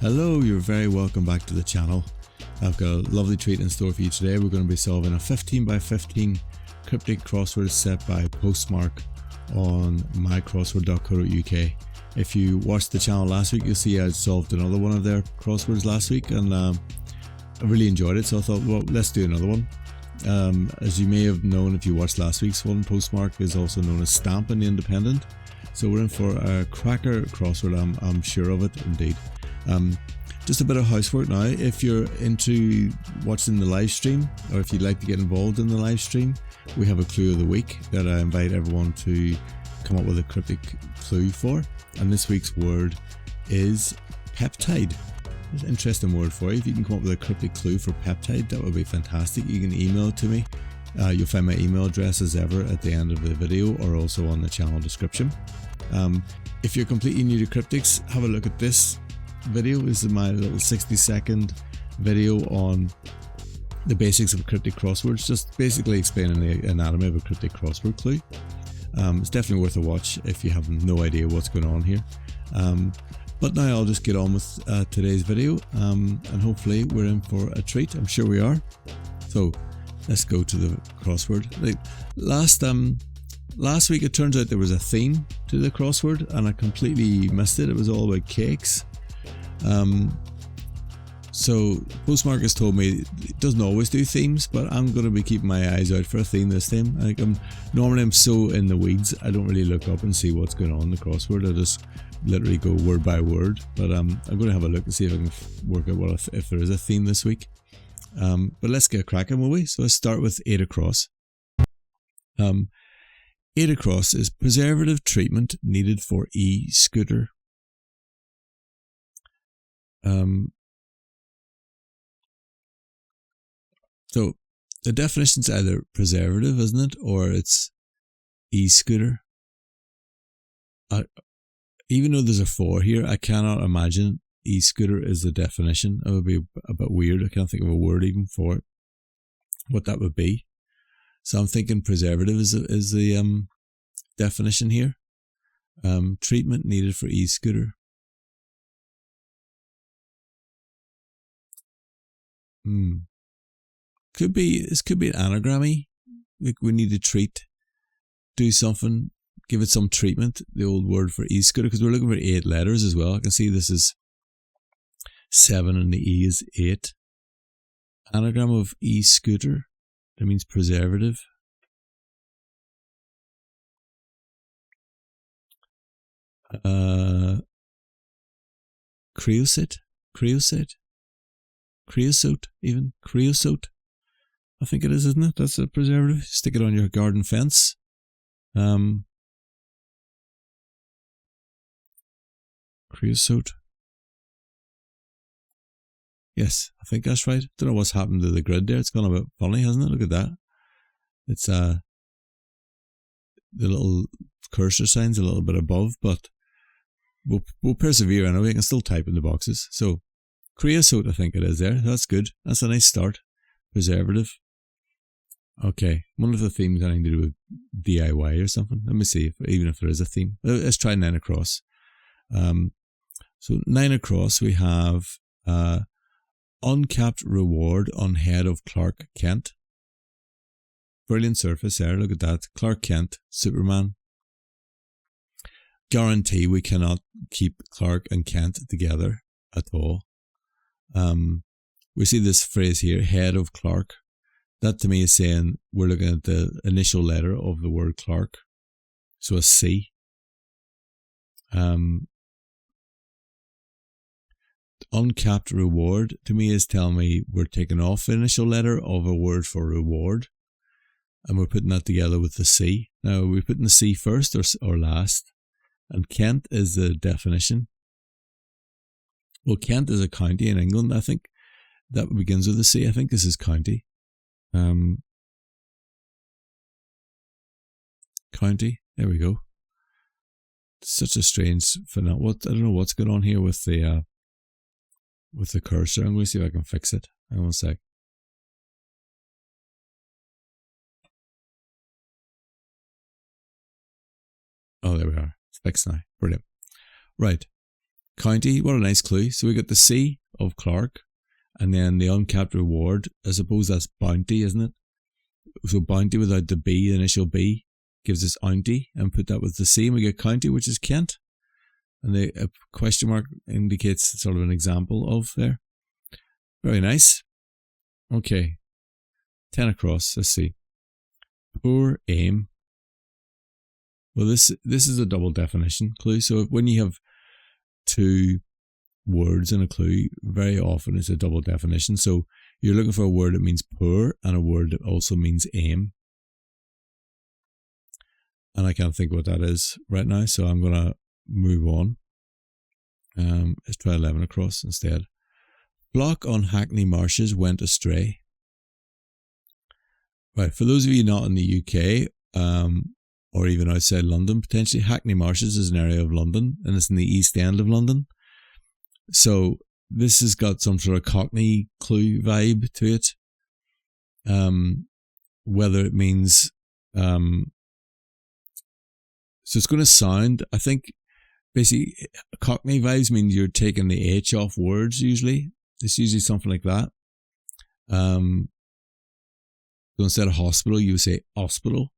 Hello, you're very welcome back to the channel. I've got a lovely treat in store for you today. We're going to be solving a 15 by 15 cryptic crossword set by PostMark on mycrossword.co.uk. If you watched the channel last week, you'll see I solved another one of their crosswords last week, and I really enjoyed it, so I thought, well, let's do another one. As you may have known if you watched last week's one, PostMark is also known as Stamp in the Independent, so we're in for a cracker crossword, I'm sure of it indeed. Just a bit of housework now. If you're into watching the live stream, or if you'd like to get involved in the live stream, we have a clue of the week that I invite everyone to come up with a cryptic clue for, and this week's word is peptide. It's an interesting word for you. If you can come up with a cryptic clue for peptide, that would be fantastic. You can email it to me. You'll find my email address as ever at the end of the video, or also on the channel description. If you're completely new to cryptics, have a look at this video. This is my little 60-second video on the basics of cryptic crosswords, just basically explaining the anatomy of a cryptic crossword clue. It's definitely worth a watch if you have no idea what's going on here. But now I'll just get on with today's video, and hopefully we're in for a treat. I'm sure we are. So let's go to the crossword. Last week it turns out there was a theme to the crossword and I completely missed it. It was all about cakes. So PostMark has told me it doesn't always do themes, but I'm going to be keeping my eyes out for a theme this time. Normally I'm so in the weeds, I don't really look up and see what's going on in the crossword. I just literally go word by word, but I'm going to have a look and see if I can work out if there is a theme this week. But let's get cracking, will we? So let's start with 8 across. 8 across is preservative treatment needed for e-scooter. So the definition's either preservative, isn't it, or it's e-scooter. Even though there's a 4 here, I cannot imagine e-scooter is the definition. It would be a bit weird. I can't think of a word even for it, what that would be. So I'm thinking preservative is the definition here. Treatment needed for e-scooter. This could be an anagram-y. Like we need to do something, give it some treatment, the old word for e-scooter, because we're looking for 8 letters as well. I can see this is 7 and the E is 8. Anagram of e-scooter, that means preservative. Creosote, even creosote. I think it is, isn't it? That's a preservative. Stick it on your garden fence. Creosote. Yes, I think that's right. Don't know what's happened to the grid there. It's gone a bit funny, hasn't it? Look at that. It's the little cursor sign's a little bit above, but we'll persevere anyway. I can still type in the boxes. So creosote, I think it is there. That's good. That's a nice start. Preservative. Okay, one of the themes anything to do with DIY or something. Let me see, even if there is a theme. Let's try 9 across. So 9 across, we have uncapped reward on head of Clark Kent. Brilliant surface there, look at that. Clark Kent, Superman. Guarantee we cannot keep Clark and Kent together at all. We see this phrase here, head of Clark. That to me is saying we're looking at the initial letter of the word Clark. So a C. Uncapped reward to me is telling me we're taking off the initial letter of a word for reward, and we're putting that together with the C. Now, are we putting the C first or last? And Kent is the definition. Well, Kent is a county in England. I think that begins with a C. I think this is county. County. There we go. Such a strange phenomenon. I don't know what's going on here with the with the cursor. I'm going to see if I can fix it. Hang on a sec. Oh, there we are. It's fixed now. Brilliant. Right. County, what a nice clue. So we got the C of Clark, and then the uncapped reward. I suppose that's bounty, isn't it? So bounty without the B, the initial B, gives us ounty, and put that with the C, and we get county, which is Kent. And the question mark indicates sort of an example of there. Very nice. Okay. 10 across. Let's see. Poor aim. Well, this is a double definition clue. So when you have two words in a clue, very often it's a double definition. So you're looking for a word that means poor and a word that also means aim. And I can't think what that is right now, so I'm going to move on. Let's try 11 across instead. Flock on Hackney Marshes went astray. Right, for those of you not in the UK, or even outside London, potentially Hackney Marshes is an area of London, and it's in the East End of London. So this has got some sort of Cockney clue vibe to it. Whether it means, so it's going to sound, I think, basically Cockney vibes mean you're taking the H off words usually. It's usually something like that. So instead of hospital, you would say hospital.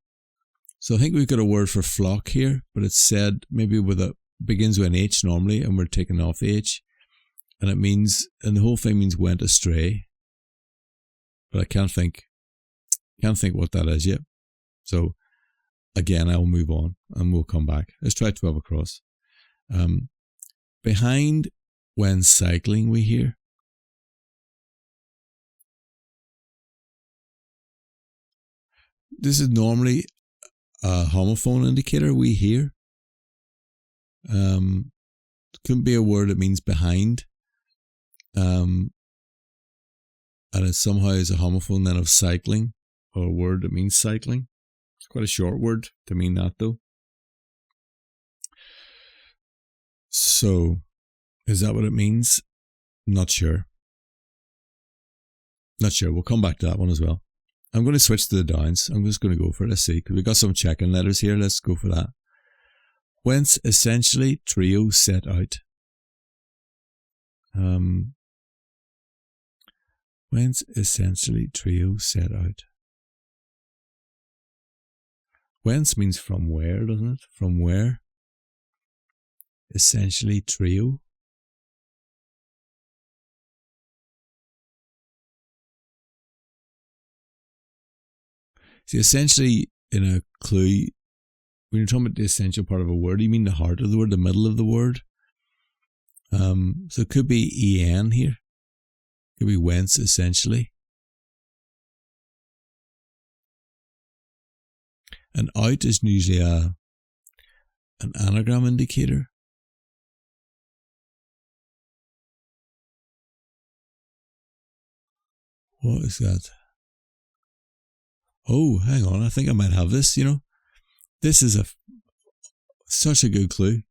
So I think we've got a word for flock here, but it's said maybe begins with an H normally, and we're taking off the H. And it means, and the whole thing means went astray. But I can't think what that is yet. So again, I'll move on and we'll come back. Let's try 12 across. Behind when cycling we hear. This is normally a homophone indicator we hear. It couldn't be a word that means behind. And it somehow is a homophone then of cycling, or a word that means cycling. It's quite a short word to mean that though. So, is that what it means? Not sure. Not sure. We'll come back to that one as well. I'm going to switch to the downs. I'm just going to go for it. Let's see, because we've got some check-in letters here. Let's go for that. Whence essentially trio set out. Whence essentially trio set out. Whence means from where, doesn't it? From where? Essentially trio. See, essentially in a clue, when you're talking about the essential part of a word, you mean the heart of the word, the middle of the word. So it could be en here. It could be whence essentially. And out is usually an anagram indicator. What is that? Oh, hang on. I think I might have this, you know. This is such a good clue.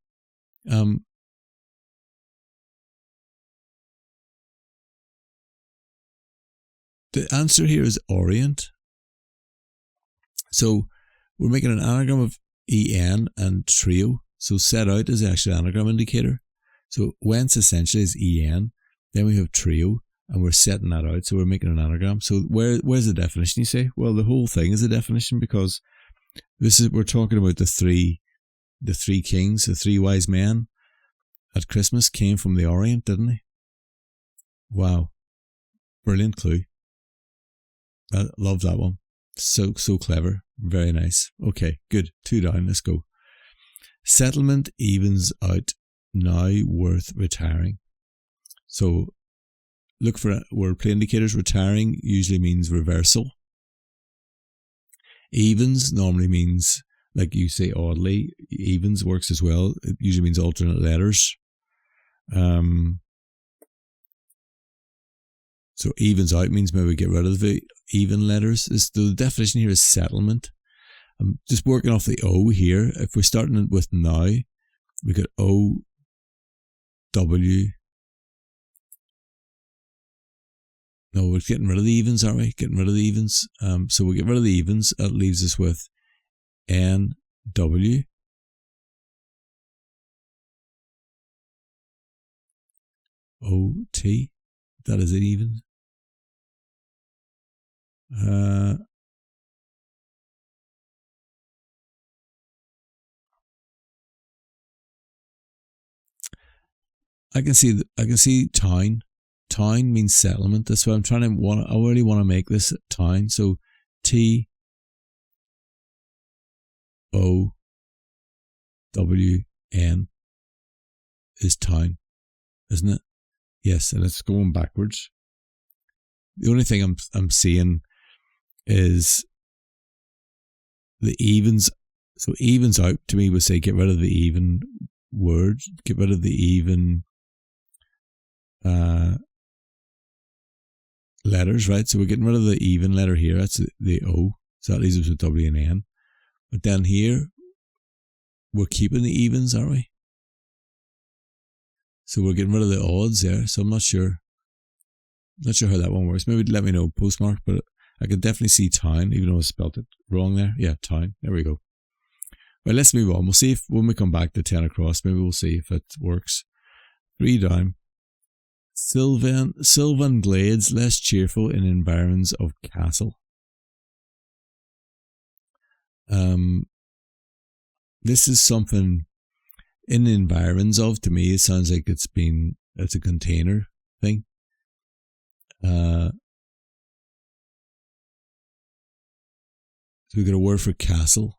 The answer here is orient. So we're making an anagram of en and trio. So set out is the actual anagram indicator. So whence essentially is en. Then we have trio, and we're setting that out. So we're making an anagram. So where's the definition, you say? Well, the whole thing is a definition, because we're talking about the three kings, the three wise men at Christmas came from the Orient, didn't they? Wow. Brilliant clue. I love that one. So clever. Very nice. Okay, good. 2 down. Let's go. Settlement evens out. Now worth retiring. So look for wordplay indicators. Retiring usually means reversal. Evens normally means, like you say oddly, evens works as well. It usually means alternate letters. So evens out means maybe get rid of the even letters. The definition here is settlement. I'm just working off the O here. If we're starting with now, we got O, W, No, we're getting rid of the evens, aren't we? Getting rid of the evens. So we get rid of the evens. That leaves us with NW. OT. That is it even. I can see town. Town means settlement. That's why I really want to make this town. So TOWN is town, isn't it? Yes, and it's going backwards. The only thing I'm seeing is the evens. So evens out to me would say get rid of the even words, get rid of the even letters, right? So we're getting rid of the even letter here. That's the O. So that leaves us with W and N. But then here, we're keeping the evens, aren't we? So we're getting rid of the odds there. So I'm not sure. Not sure how that one works. Maybe let me know, PostMark. But I can definitely see town, even though I spelled it wrong there. Yeah, town. There we go. Right, let's move on. We'll see if when we come back to 10 across, maybe we'll see if it works. 3 down. Sylvan glades, less cheerful in environs of castle. This is something in the environs of. To me, it sounds like it's a container thing. So we got a word for castle.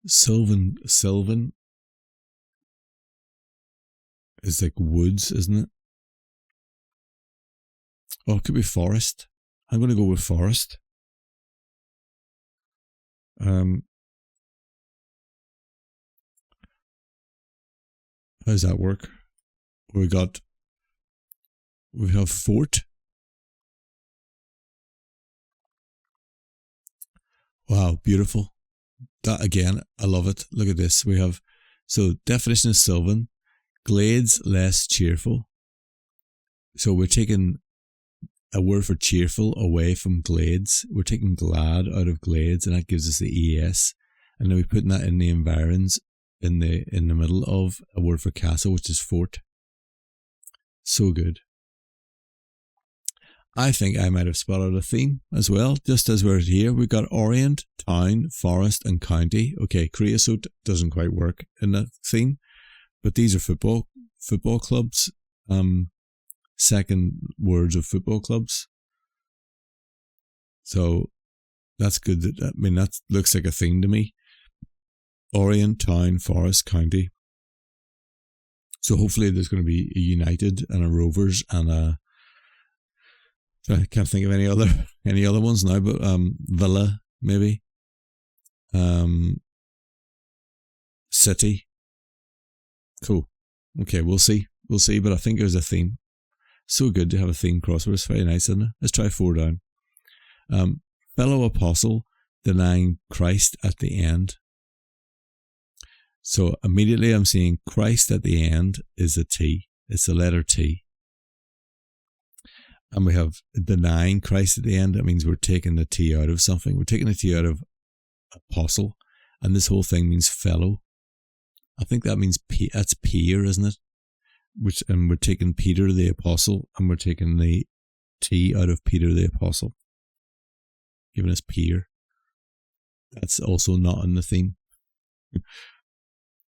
Sylvan is like woods, isn't it? Oh, it could be forest. I'm going to go with forest. How does that work? We have fort. Wow, beautiful. That again, I love it. Look at this. We have, so definition of sylvan, glades less cheerful. So we're taking a word for cheerful away from glades. We're taking glad out of glades, and that gives us the ES. And then we're putting that in the environs in the middle of a word for castle, which is fort. So good. I think I might have spotted a theme as well, just as we're here. We've got Orient, Town, Forest, and County. Okay, creosote doesn't quite work in that theme, but these are football clubs. Second words of football clubs. So that's good. That looks like a theme to me. Orient, Town, Forest, County. So hopefully there's going to be a United and a Rovers and a, I can't think of any other ones now, but Villa maybe, City. Cool. Okay, we'll see, but I think there's a theme. So good to have a theme crossword. It's very nice, isn't it? Let's try 4 down. Fellow apostle denying Christ at the end. So immediately I'm seeing Christ at the end is a T. It's the letter T. And we have denying Christ at the end. That means we're taking the T out of something. We're taking the T out of apostle. And this whole thing means fellow. I think that means that's peer, isn't it? And we're taking Peter the apostle, and we're taking the T out of Peter the apostle, giving us peer. That's also not in the theme.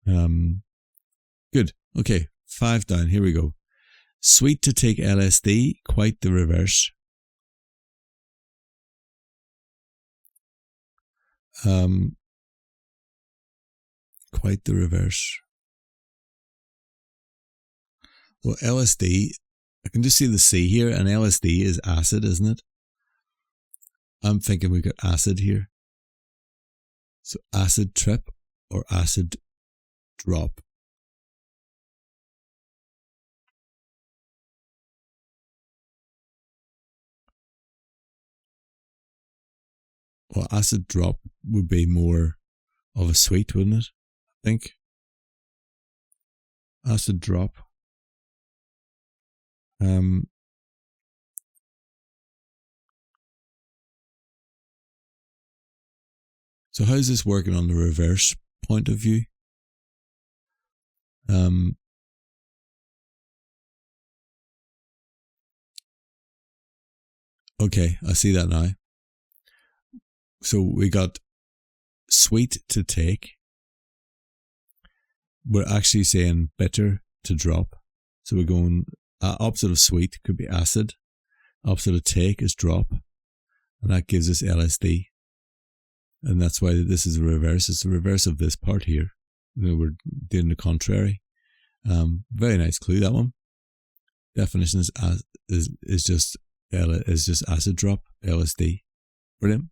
Good. Okay, 5 down. Here we go. Sweet to take LSD, quite the reverse. Quite the reverse. Well, LSD, I can just see the C here, and LSD is acid, isn't it? I'm thinking we got acid here. So acid trip or acid drop. Well, acid drop would be more of a sweet, wouldn't it? I think. Acid drop. So how's this working on the reverse point of view? Okay, I see that now. So we got sweet to take. We're actually saying bitter to drop. So we're going, opposite of sweet could be acid. Opposite of take is drop. And that gives us LSD. And that's why this is the reverse. It's the reverse of this part here. We're doing the contrary. Very nice clue, that one. Definition is just acid drop, LSD. Brilliant.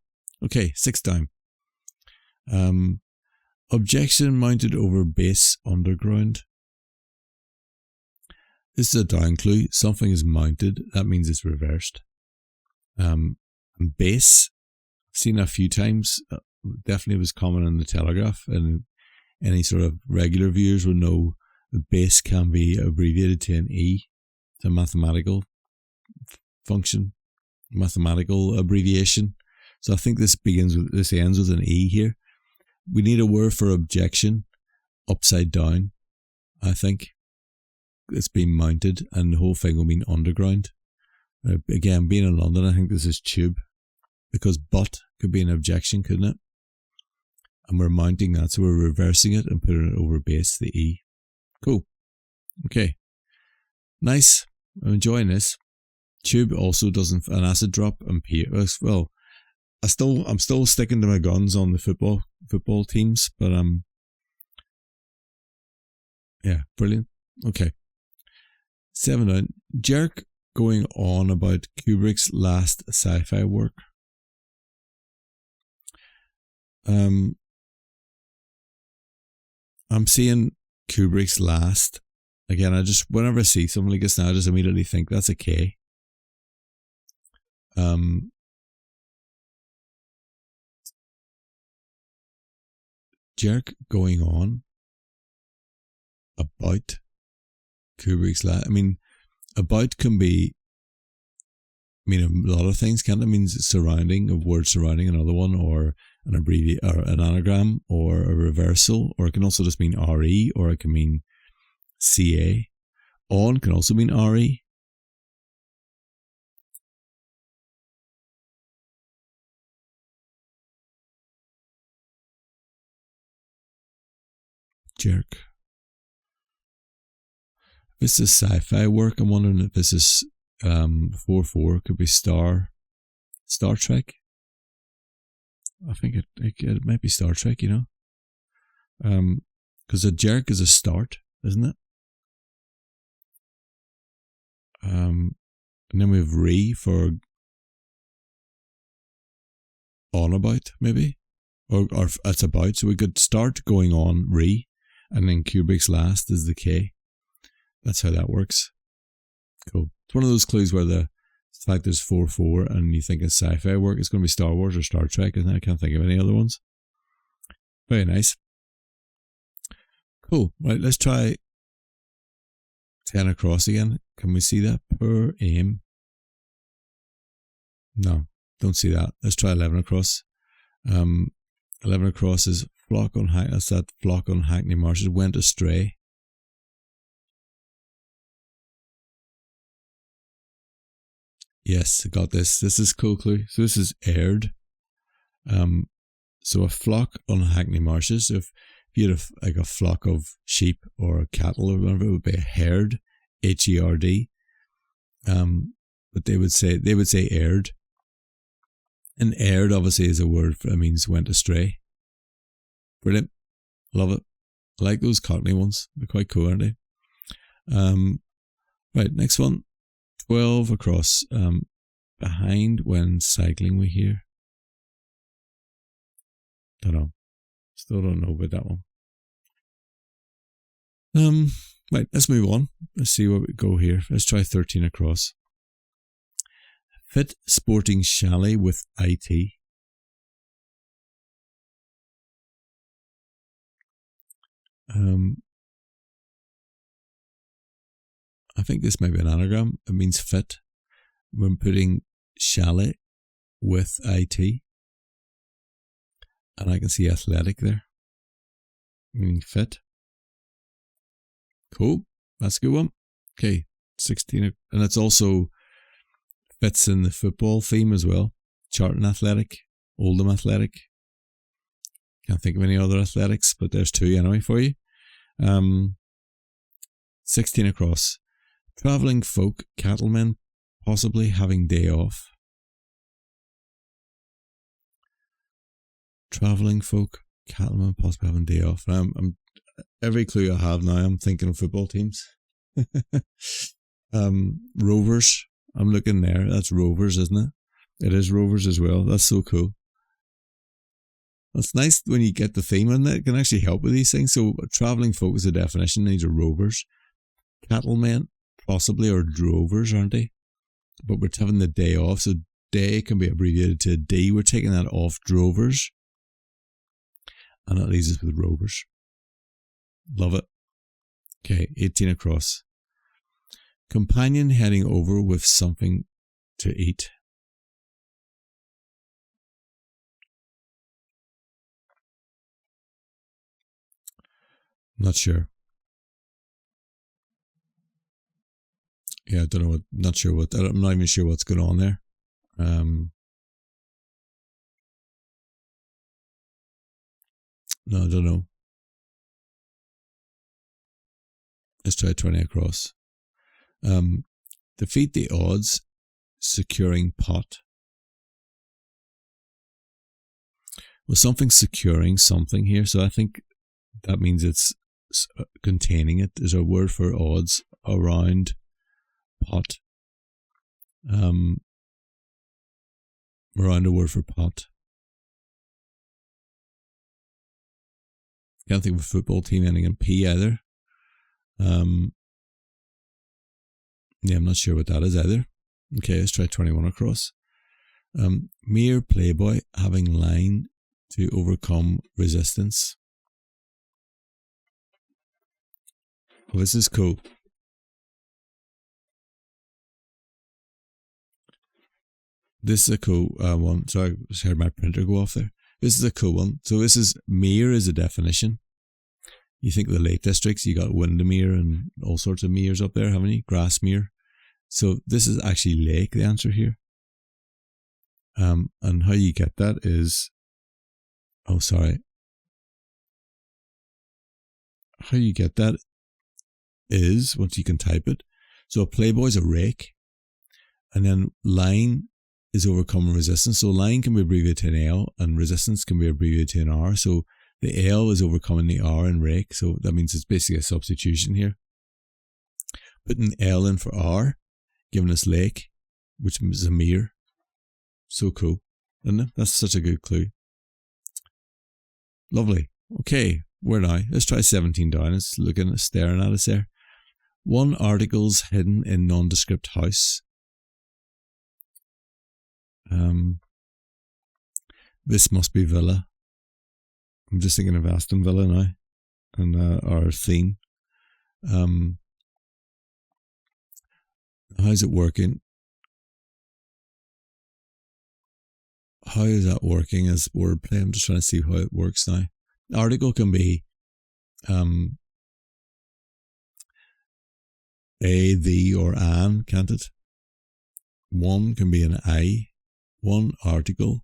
Okay, 6th down. Objection mounted over base underground. This is a down clue. Something is mounted. That means it's reversed. Base, I've seen that a few times. Definitely was common in the Telegraph, and any sort of regular viewers will know the base can be abbreviated to an E. It's a mathematical function, mathematical abbreviation. So I think this ends with an E here. We need a word for objection, upside down. I think it's been mounted, and the whole thing will mean underground. Again, being in London, I think this is tube, because but could be an objection, couldn't it? And we're mounting that, so we're reversing it and putting it over base, the E. Cool. Okay. Nice. I'm enjoying this. Tube also doesn't, an acid drop and well, I'm still sticking to my guns on the football teams, but yeah, brilliant. Okay. 7 out. Jerk going on about Kubrick's last sci-fi work. I'm seeing Kubrick's last. Again, whenever I see something like this now, I just immediately think that's a K. Jerk going on about Kubrick's last. I mean, about can be, I mean, a lot of things, can't it? It means surrounding, of word surrounding another one, or an or an anagram, or a reversal, or it can also just mean RE, or it can mean CA. On can also mean RE. Jerk. If this is sci-fi work, I'm wondering if this is 4-4, could be Star Trek. I think it might be Star Trek, you know. Because a jerk is a start, isn't it? And then we have re for on about, maybe, or it's about. So we could start going on re, and then Kubrick's last is the K. That's how that works. Cool. It's one of those clues where the fact there's 4-4 and you think it's sci-fi work, it's going to be Star Wars or Star Trek, and I can't think of any other ones. Very nice. Cool. Right, let's try 10 across again. Can we see that per aim? No, don't see that. Let's try 11 across. 11 across is flock on that's that flock on Hackney Marshes went astray. Yes, I got this. This is cool clue. So this is aired. So a flock on Hackney Marshes. If you had like a flock of sheep or cattle or whatever, it would be a herd, HERD. But they would say aired. And aired obviously is a word that means went astray. Brilliant. Love it. I like those Cockney ones. They're quite cool, aren't they? Right, next one. 12 across. Behind when cycling, we hear. Don't know. Still don't know about that one. Right, let's move on. Let's see where we go here. Let's try 13 across. Fit sporting chalet with IT. I think this might be an anagram. It means fit. We're putting chalet with IT. And I can see athletic there, meaning fit. Cool. That's a good one. Okay, 16. And it's also fits in the football theme as well. Charlton Athletic, Oldham Athletic. Can't think of any other athletics, but there's two anyway for you. 16 across. Travelling folk, cattlemen, possibly having day off. Travelling folk, cattlemen, possibly having day off. Every clue I have now, I'm thinking of football teams. Rovers. I'm looking there. That's Rovers, isn't it? It is Rovers as well. That's so cool. It's nice when you get the theme in it. It can actually help with these things. So travelling folk is a definition. These are rovers. Cattlemen, possibly, or drovers, aren't they? But we're having the day off. So day can be abbreviated to D. We're taking that off, drovers. And that leaves us with rovers. Love it. Okay, 18 across. Companion heading over with something to eat. Not sure. Yeah, I don't know what, not sure what, I'm not even sure what's going on there. No, I don't know. Let's try 20 across. Defeat the odds, securing pot. Well, something securing something here, so I think that means it's containing it. There's a word for odds around pot. Around a word for pot. Can't think of a football team ending in P either. Yeah, I'm not sure what that is either. Okay, let's try 21 across. Mere playboy having line to overcome resistance. Oh, this is cool. This is a cool one. Sorry, I just heard my printer go off there. This is a cool one. So this is mere is a definition. You think of the Lake Districts, you got Windermere and all sorts of meres up there, haven't you? Grassmere. So this is actually lake, the answer here. And how you get that is, how you get that is, once you can type it, so a playboy is a rake, and then line is overcoming resistance. So line can be abbreviated to an L, and resistance can be abbreviated to an R. So the L is overcoming the R in rake, so that means it's basically a substitution here. Putting L in for R, giving us lake, which is a mere. So cool, isn't it? That's such a good clue. Lovely. Okay, where now? Let's try 17 down. It's looking, staring at us there. One article's hidden in nondescript house. This must be Villa. I'm just thinking of Aston Villa now, and our theme. How's it working? How is that working as wordplay? I'm just trying to see how it works now. Article can be a, the, or an, can't it? One can be an I. One article.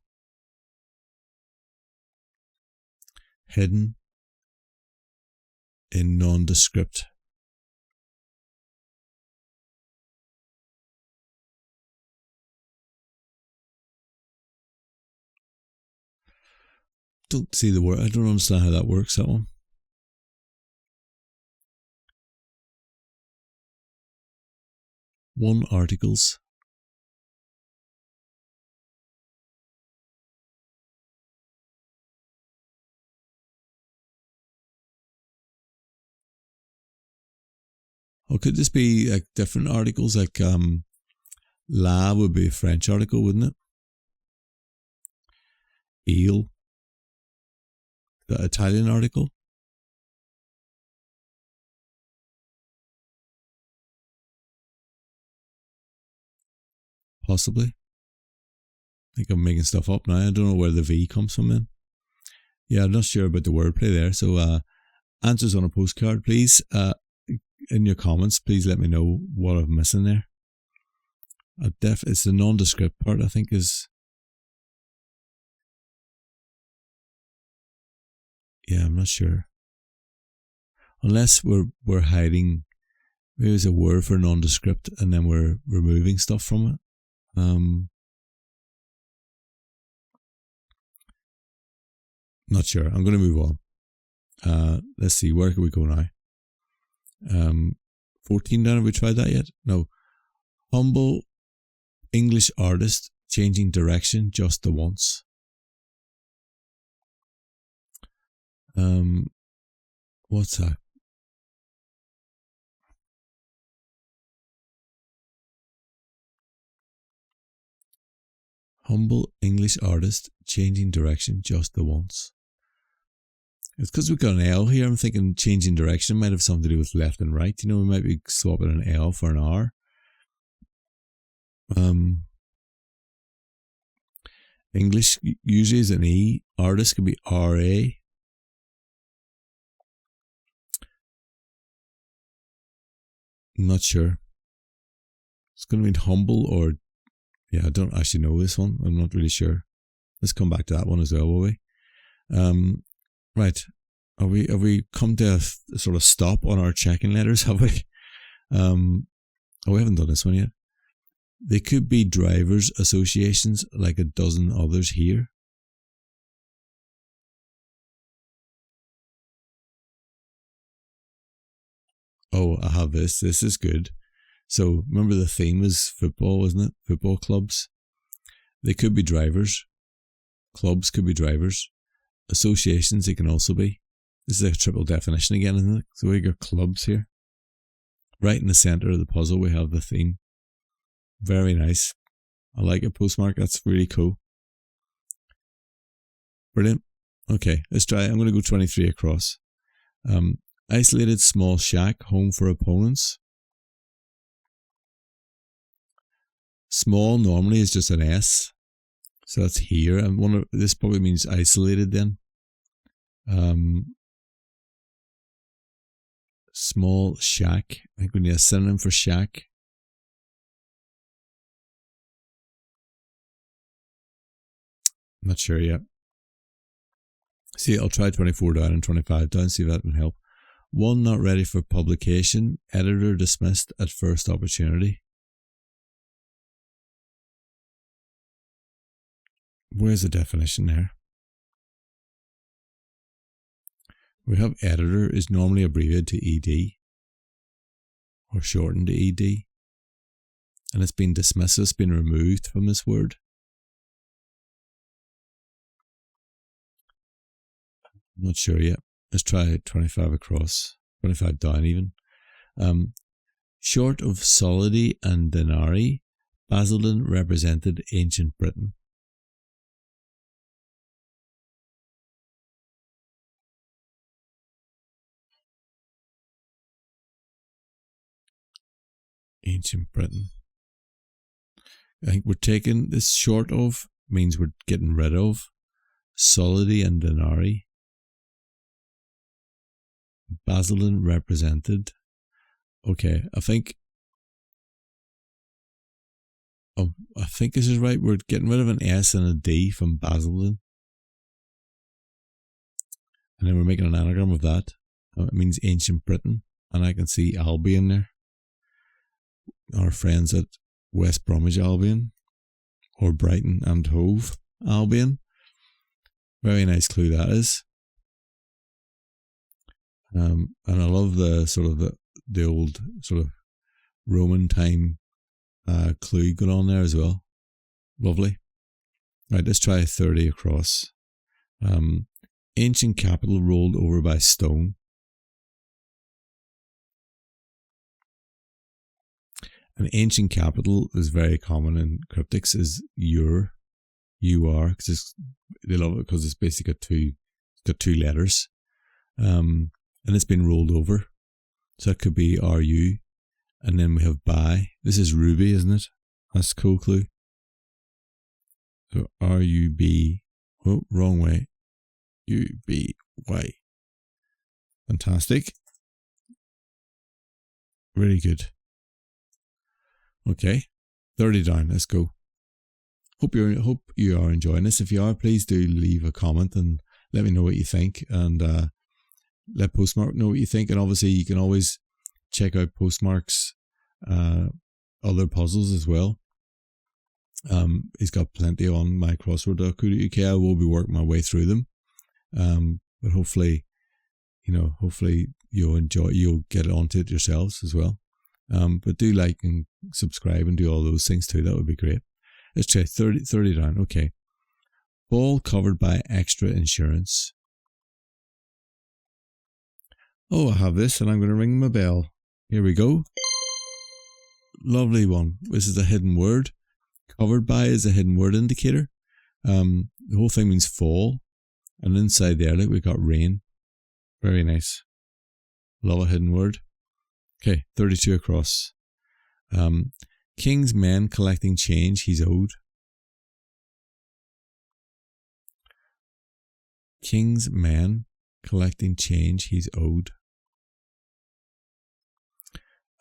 Hidden in nondescript. Don't see the word. I don't understand how that works, that one. One articles. Or could this be like different articles? Like la would be a French article, wouldn't it? Il, the Italian article. possibly. I think I'm making stuff up now. I don't know where the V comes from then. Yeah, I'm not sure about the wordplay there. So answers on a postcard, please. In your comments, please let me know what I'm missing there. It's the nondescript part, I think, is... Yeah, I'm not sure. Unless we're hiding... Maybe there's a word for nondescript and then we're removing stuff from it. Not sure. I'm going to move on. Let's see. Where can we go now? 14 down. Have we tried that yet? No. Humble English artist changing direction just the once. What's that? Humble English artist changing direction just the once. It's because we've got an L here. I'm thinking changing direction might have something to do with left and right. You know, we might be swapping an L for an R. English usually is an E. Artist could be R-A. I'm not sure. It's going to mean humble or... Yeah, I don't actually know this one. I'm not really sure. Let's come back to that one as well, will we? Right. Have we come to a sort of stop on our checking letters, have we? We haven't done this one yet. They could be drivers' associations like a dozen others here. Oh, I have this. This is good. So remember the theme was football, wasn't it? Football clubs. They could be drivers. Clubs could be drivers. Associations, they can also be. This is a triple definition again, isn't it? So we got clubs here. Right in the center of the puzzle, we have the theme. Very nice. I like it, PostMark. That's really cool. Brilliant. Okay, let's try. I'm going to go 23 across. Isolated small shack, home for opponents. Small normally is just an S. So that's here. And this probably means isolated then. Small shack. I think we need a synonym for shack. Not sure yet. See, I'll try 24 down and 25 down, see if that can help. One not ready for publication. Editor dismissed at first opportunity. Where's the definition there? We have editor is normally abbreviated to ED or shortened to ED. And it's been dismissed, it's been removed from this word. I'm not sure yet. Let's try 25 across, 25 down even. Short of solidi and denarii, Basildon represented ancient Britain. Ancient Britain. I think we're taking this short of means we're getting rid of solidi and denarii. Basildon represented. Okay, I think this is right. We're getting rid of an S and a D from Basildon. And then we're making an anagram of that. It means ancient Britain. And I can see Albion there. Our friends at West Bromwich Albion. Or Brighton and Hove Albion. Very nice clue that is. And I love the sort of the old sort of Roman time clue going on there as well. Lovely. Right, let's try 30 across. Ancient capital rolled over by stone. An ancient capital is very common in cryptics is UR, because they love it because it's basically got two letters. And it's been rolled over. So it could be RU. And then we have by. This is Ruby, isn't it? That's a cool clue. So R-U-B, oh, wrong way, U-B-Y. Fantastic. Really good. Okay, 30 down, let's go. Hope you are enjoying this. If you are, please do leave a comment and let me know what you think, and let PostMark know what you think. And obviously you can always check out PostMark's other puzzles as well. He's got plenty on mycrossword.co.uk. I will be working my way through them, but hopefully you'll get onto it yourselves as well. But do like and subscribe and do all those things too. That would be great. Let's try 30 down. Okay. Ball covered by extra insurance. Oh, I have this and I'm going to ring my bell. Here we go. Lovely one. This is a hidden word. Covered by is a hidden word indicator. The whole thing means fall. And inside there, look, we've got rain. Very nice. Love a hidden word. Okay, 32 across. King's men collecting change he's owed. King's men collecting change he's owed.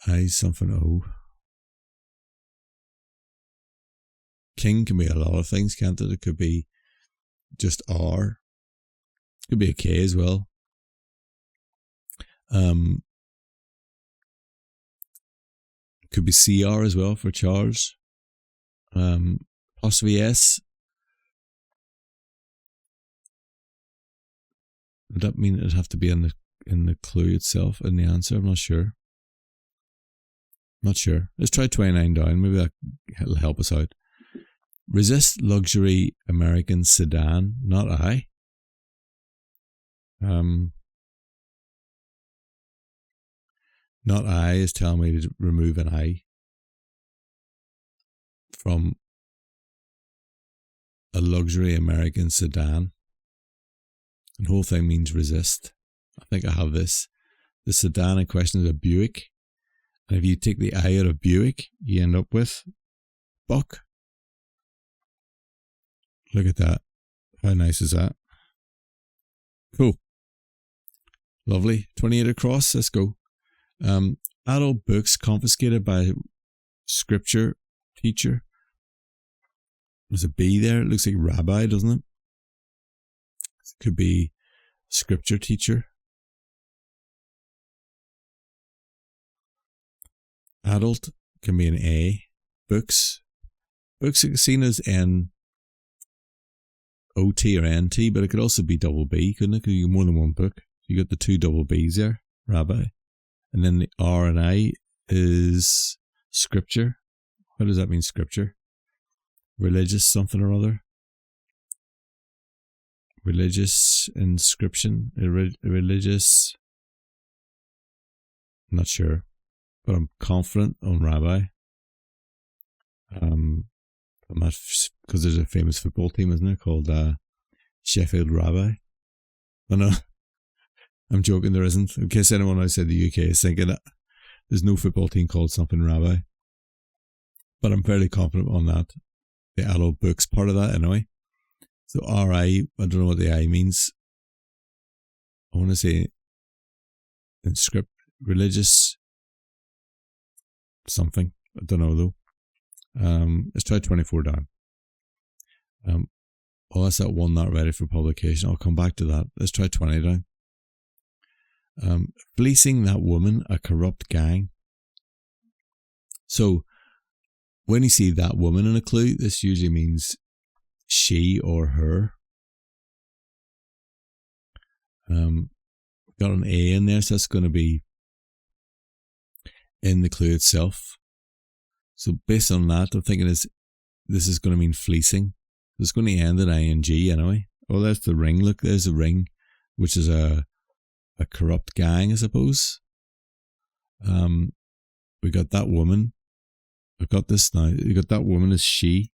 I's something O. King can be a lot of things, can't it? It could be just R. It could be a K as well. Could be CR as well for Charles. Apostrophe S. Would that mean it'd have to be in the clue itself, in the answer? I'm not sure. Not sure. Let's try 29 down. Maybe that'll help us out. Resist luxury American sedan. Not I. Not I is telling me to remove an I from a luxury American sedan. The whole thing means resist. I think I have this. The sedan in question is a Buick. And if you take the I out of Buick, you end up with Buck. Look at that. How nice is that? Cool. Lovely. 28 across. Let's go. Adult books confiscated by scripture teacher. There's a B there. It looks like rabbi, doesn't it? It could be scripture teacher. Adult can be an A. Books. Books are seen as N-O-T or N-T, but it could also be double B, couldn't it? Because you get more than one book. You got the two double B's there. Rabbi. And then the R and I is scripture. What does that mean, scripture? Religious something or other. Religious inscription. Religious. I'm not sure. But I'm confident on rabbi. I'm not, because there's a famous football team, isn't there, called Sheffield Rabbi. Oh no. I'm joking, there isn't. In case anyone outside the UK is thinking that there's no football team called something Rabbi. But I'm fairly confident on that. The adult books part of that anyway. So R-I, I don't know what the I means. I want to say in script, religious something. I don't know though. Let's try 24 down. Oh, that's that one not ready for publication. I'll come back to that. Let's try 20 down. Fleecing that woman, a corrupt gang. So when you see that woman in a clue, this usually means she or her. Got an A in there, so that's going to be in the clue itself. So based on that, I'm thinking this is going to mean fleecing. It's going to end in ing anyway. Oh, there's the ring. Look, there's a ring, which is a corrupt gang, I suppose. We got that woman. I've got this now. We got that woman as she,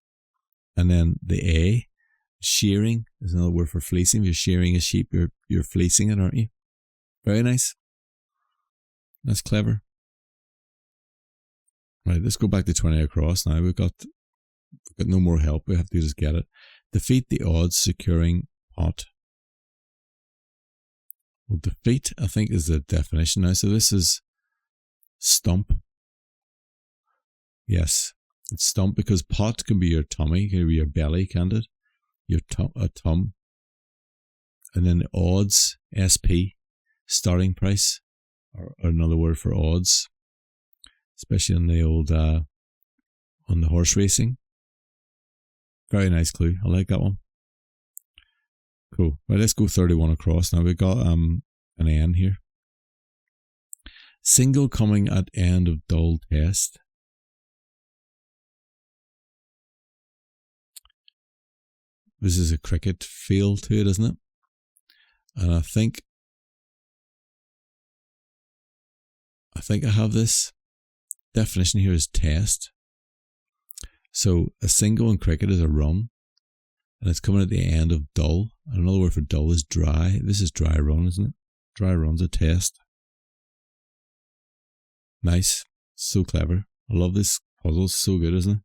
and then the A, shearing is another word for fleecing. If you're shearing a sheep, you're fleecing it, aren't you? Very nice. That's clever. Right, let's go back to 20 across now. We've got We've got no more help. We have to just get it. Defeat the odds securing pot. Well, defeat, I think, is the definition now. So this is stump. Yes, it's stump because pot can be your tummy, can be your belly, can't it? Your tum. And then the odds, SP, starting price, or another word for odds, especially on the old, on the horse racing. Very nice clue. I like that one. Cool. Right, let's go 31 across. Now we've got an N here. Single coming at end of dull test. This is a cricket feel to it, isn't it? And I think I have this definition here is test. So a single in cricket is a run, and it's coming at the end of dull. Another word for dull is dry. This is dry run, isn't it? Dry run's a test. Nice. So clever. I love this puzzle. It's so good, isn't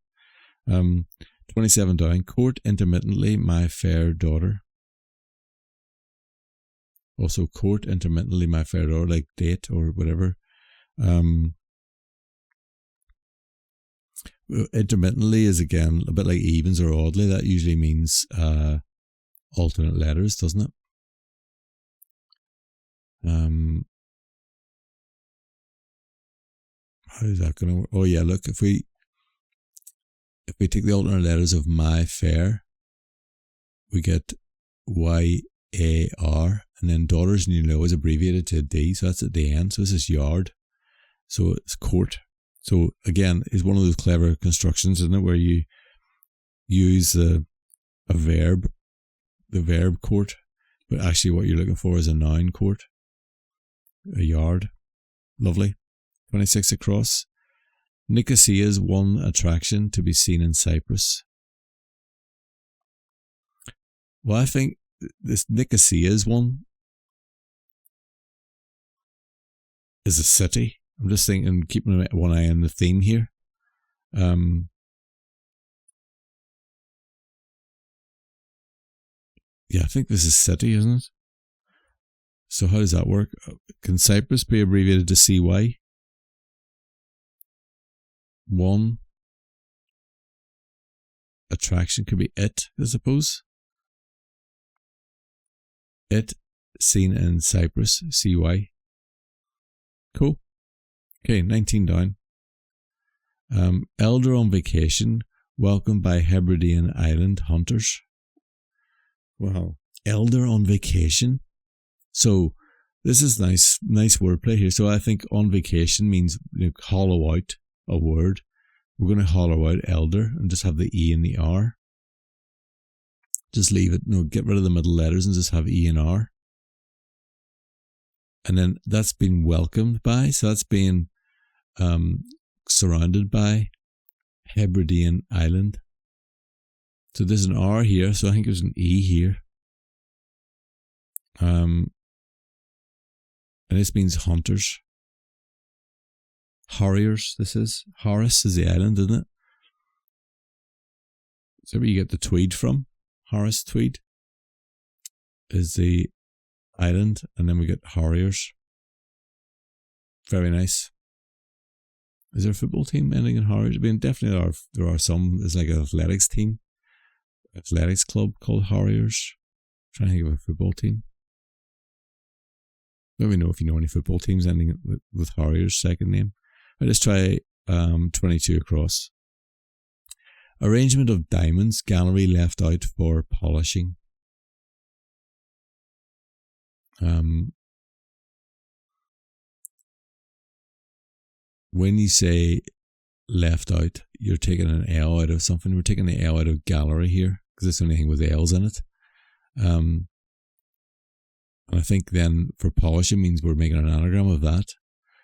it? 27 down. Court intermittently my fair daughter. Also court intermittently my fair daughter, like date or whatever. Intermittently is again a bit like evens or oddly. That usually means alternate letters, doesn't it? How is that going to work? Oh yeah, look, if we take the alternate letters of my fair, we get YAR, and then daughters, and you know, is abbreviated to D, so that's at the end. So this is yard. So it's court. So again, it's one of those clever constructions, isn't it, where you use a verb, the verb court, but actually what you're looking for is a noun court, a yard. Lovely. 26 across. Nicosia is one attraction to be seen in Cyprus. Well, I think this Nicosia is one. Is a city. I'm just thinking, keeping one eye on the theme here. Yeah, I think this is city, isn't it? So how does that work? Can Cyprus be abbreviated to CY? One attraction could be it, I suppose. It seen in Cyprus, CY. Cool. Okay, 19 down. Elder on vacation, welcomed by Hebridean Island hunters. Wow. Elder on vacation. So this is nice wordplay here. So I think on vacation means, you know, hollow out a word. We're going to hollow out elder and just have the E and the R. Just leave it, no, get rid of the middle letters and just have E and R. And then that's been welcomed by, so that's being surrounded by Hebridean Island. So there's an R here, so I think there's an E here. And this means hunters. Harriers, this is. Horace is the island, isn't it? So where you get the Tweed from. Horace Tweed is the island, and then we get Harriers. Very nice. Is there a football team ending in Harriers? I mean, definitely there are some. There's like an athletics team, athletics club called Harriers. I'm trying to think of a football team. Let me know if you know any football teams ending with Harriers' second name. Right, let's try 22 across. Arrangement of diamonds, gallery left out for polishing. When you say left out, you're taking an L out of something. We're taking the L out of gallery here because it's the only thing with L's in it. And I think then for polishing means we're making an anagram of that.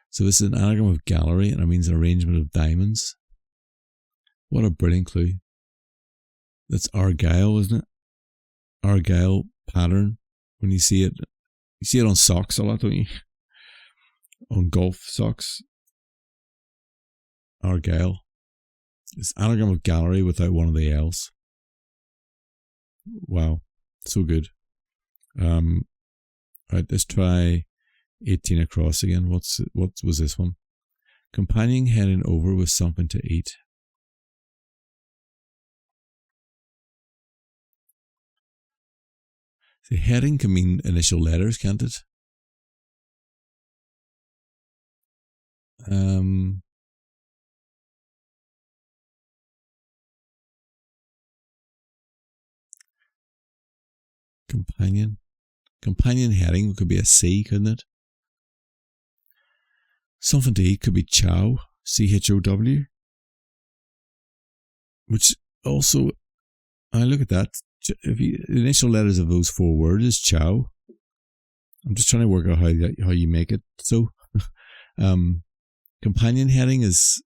So this is an anagram of gallery, and it means an arrangement of diamonds. What a brilliant clue. That's Argyle, isn't it? Argyle pattern. When you see it on socks a lot, don't you? On golf socks. Argyle. It's anagram of gallery without one of the L's. Wow, so good. Right, let's try 18 across again. What was this one? Companion heading over with something to eat. See, heading can mean initial letters, can't it? Companion heading could be a C, couldn't it? Something to eat could be chow, CHOW. Which also, I look at that. If the initial letters of those 4 words is chow. I'm just trying to work out how you make it. So, companion heading is,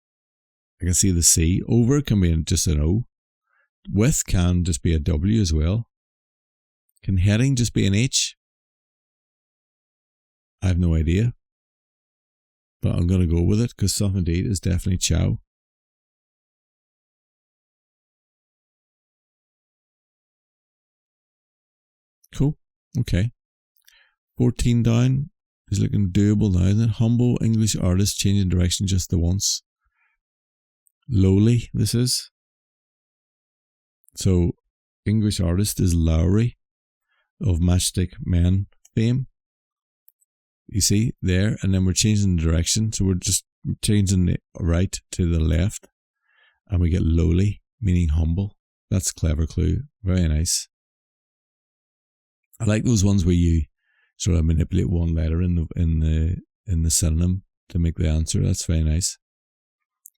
I can see the C. Over can be just an O. With can just be a W as well. Can heading just be an H? I have no idea. But I'm going to go with it because something to eat is definitely chow. Cool. Okay. 14 down is looking doable now, isn't it? Humble English artist changing direction just the once. Lowly, this is. So, English artist is Lowry of Matchstick Men fame. You see there, and then we're changing the direction. So we're just changing the right to the left, and we get lowly, meaning humble. That's a clever clue. Very nice. I like those ones where you sort of manipulate one letter in the synonym to make the answer. That's very nice.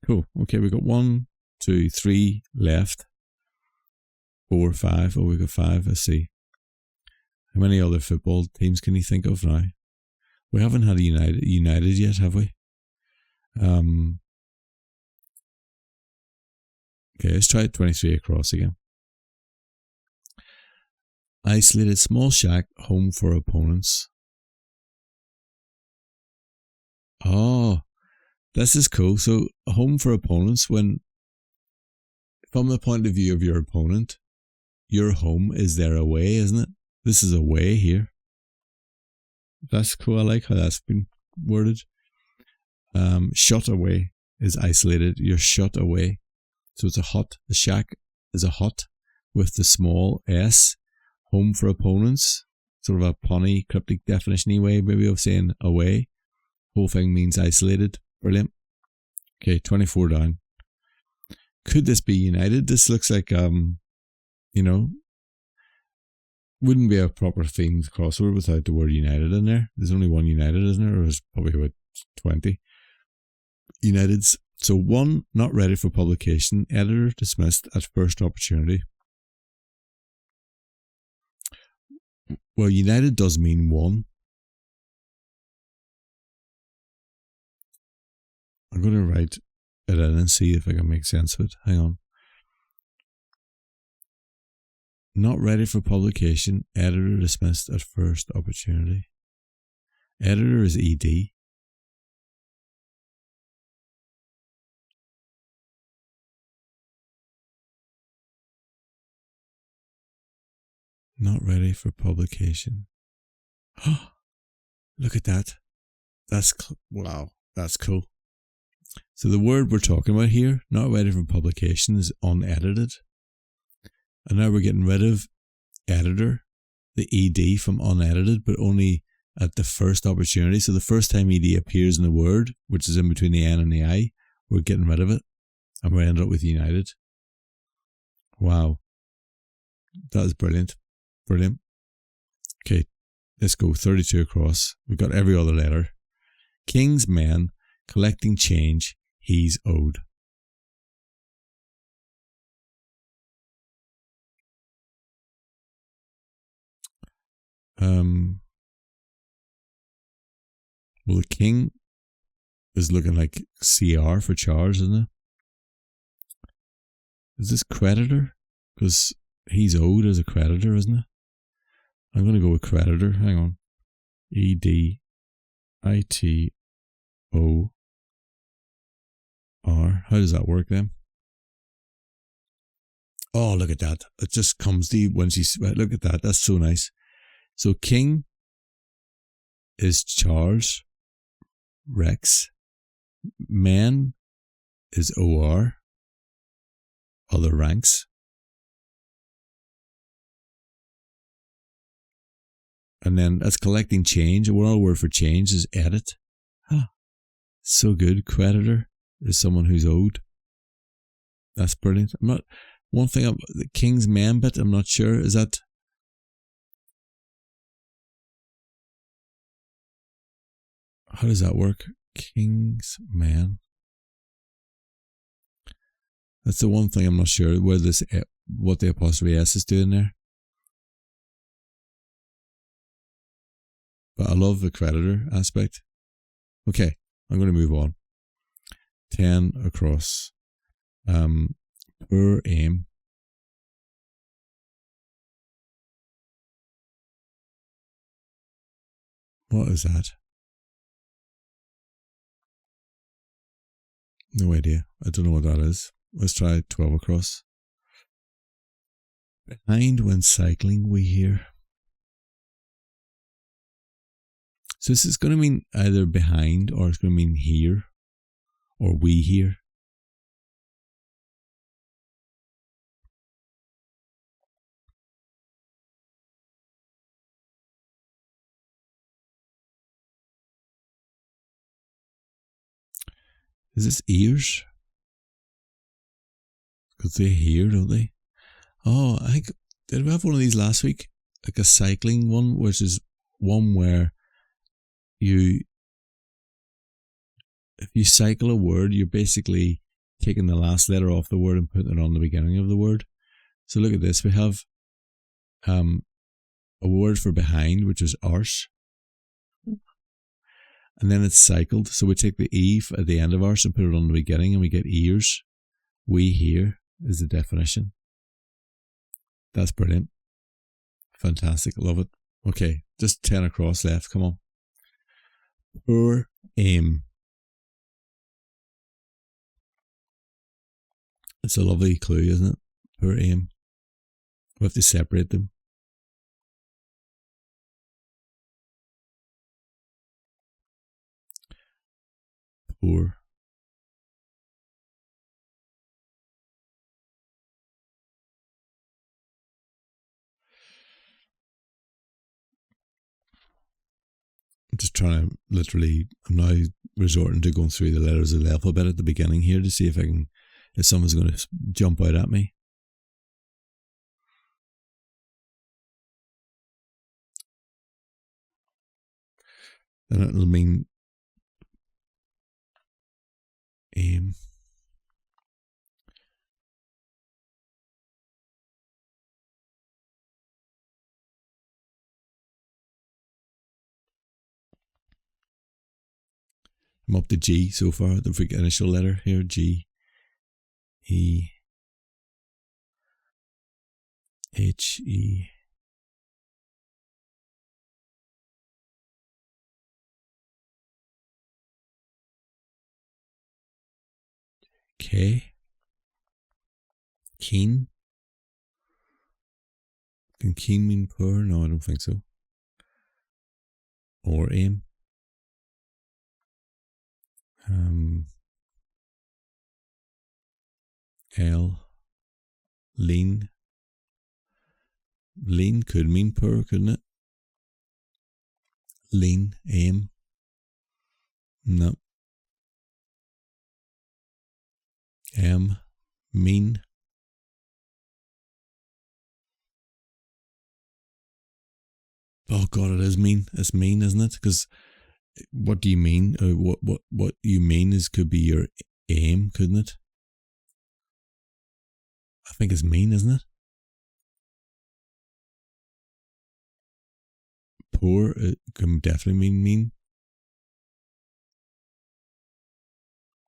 Cool. Okay, we've got 1, 2, 3 left. 4, 5. Oh, we've got 5. Let's see. How many other football teams can you think of now? We haven't had a United yet, have we? Okay, let's try 23 across again. Isolated small shack, home for opponents. Oh, this is cool. So, home for opponents, when, from the point of view of your opponent, your home is their away, isn't it? This is away here. That's cool. I like how that's been worded. Shut away is isolated. You're shut away. So it's a hut. The shack is a hut with the small S. Home for opponents. Sort of a punny, cryptic definition-y way, maybe, of saying away. Whole thing means isolated. Brilliant. Okay, 24 down. Could this be United? This looks like, wouldn't be a proper themed crossword without the word United in there. There's only one United, isn't there? Or there's probably about 20 Uniteds. So 1, not ready for publication. Editor dismissed at first opportunity. Well, United does mean 1. I'm going to write it in and see if I can make sense of it. Hang on. Not ready for publication. Editor dismissed at first opportunity. Editor is ED. Not ready for publication. Oh, look at that. Wow, that's cool. So the word we're talking about here, not ready for publication, is unedited. And now we're getting rid of editor, the ED from unedited, but only at the first opportunity. So the first time ED appears in the word, which is in between the N and the I, we're getting rid of it. And we end up with United. Wow. That is brilliant. Brilliant. Okay, let's go 32 across. We've got every other letter. King's men collecting change he's owed. Well, the king is looking like CR for charge, isn't it? Is this creditor? Because he's owed as a creditor, isn't it? I'm going to go with creditor. Hang on. EDITOR. How does that work then? Oh, look at that. It just comes to you when she's, look at that. That's so nice. So king is Charles, Rex. Men is OR, other ranks. And then that's collecting change. Another word for change is edit. So good. Creditor is someone who's owed. That's brilliant. One thing, the king's men bit, I'm not sure. Is that? How does that work? King's men. That's the one thing I'm not sure where this, what the apostrophe S is doing there. But I love the creditor aspect. Okay, I'm going to move on. 10 across. Poor aim. What is that? No idea. I don't know what that is. Let's try 12 across. Behind when cycling, we hear. So this is going to mean either behind, or it's going to mean here, or we hear. Is this ears? Because they hear, don't they? Oh, I think, did we have one of these last week? Like a cycling one, which is one where if you cycle a word, you're basically taking the last letter off the word and putting it on the beginning of the word. So look at this. We have a word for behind, which is arse. And then it's cycled. So we take the E at the end of arse and put it on the beginning, and we get ears. We hear is the definition. That's brilliant. Fantastic. Love it. Okay, just 10 across left. Come on. Poor aim. It's a lovely clue, isn't it? Poor aim. We have to separate them. Poor. I'm just trying to I'm now resorting to going through the letters of the alphabet at the beginning here to see if someone's going to jump out at me. Then it'll mean aim. I'm up to G so far, the initial letter here, G, E, H, E, K, keen. Can keen mean poor? No, I don't think so. Or aim. L, lean. Lean could mean poor, couldn't it? Lean, aim. No. M, mean. Oh God, it is mean. It's mean, isn't it? Because what do you mean? What you mean could be your aim, couldn't it? I think it's mean, isn't it? Poor, it can definitely mean mean.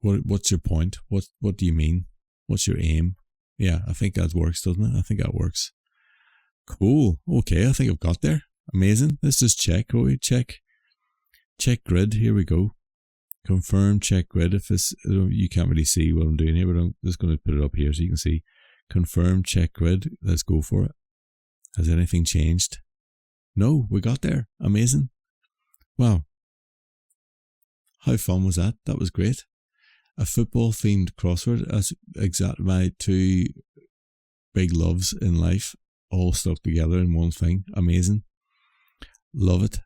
What's your point? What do you mean? What's your aim? Yeah, I think that works, doesn't it? I think that works. Cool. Okay, I think I've got there. Amazing. Let's just check. Check grid. Here we go. Confirm check grid. If this, you can't really see what I'm doing here, but I'm just going to put it up here so you can see. Confirm, check grid. Let's go for it. Has anything changed? No, we got there. Amazing. Wow. How fun was that? That was great. A football themed crossword. That's exactly my two big loves in life, all stuck together in one thing. Amazing. Love it.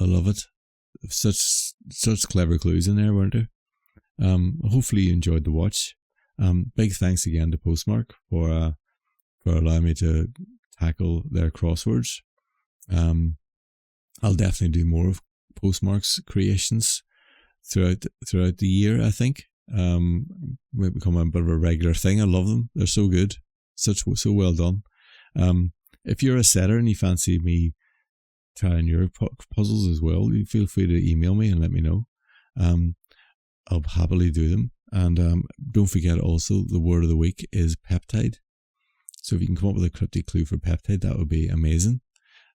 I love it. Such clever clues in there, weren't there? Hopefully you enjoyed the watch. Big thanks again to PostMark for allowing me to tackle their crosswords. I'll definitely do more of PostMark's creations throughout the year, I think. Might become a bit of a regular thing. I love them. They're so good. So well done. If you're a setter and you fancy me trying your puzzles as well, you feel free to email me and let me know. I'll happily do them. And don't forget also, the word of the week is peptide. So if you can come up with a cryptic clue for peptide, that would be amazing.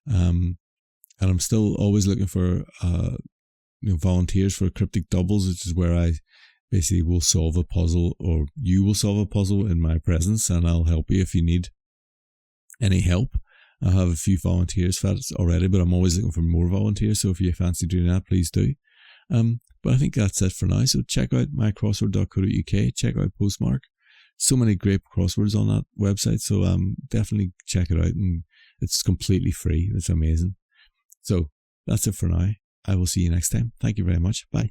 And I'm still always looking for volunteers for cryptic doubles, which is where I basically will solve a puzzle, or you will solve a puzzle in my presence, and I'll help you if you need any help. I have a few volunteers for that already, but I'm always looking for more volunteers. So if you fancy doing that, please do. But I think that's it for now. So check out mycrossword.co.uk. Check out PostMark. So many great crosswords on that website. So definitely check it out, and it's completely free. It's amazing. So that's it for now. I will see you next time. Thank you very much. Bye.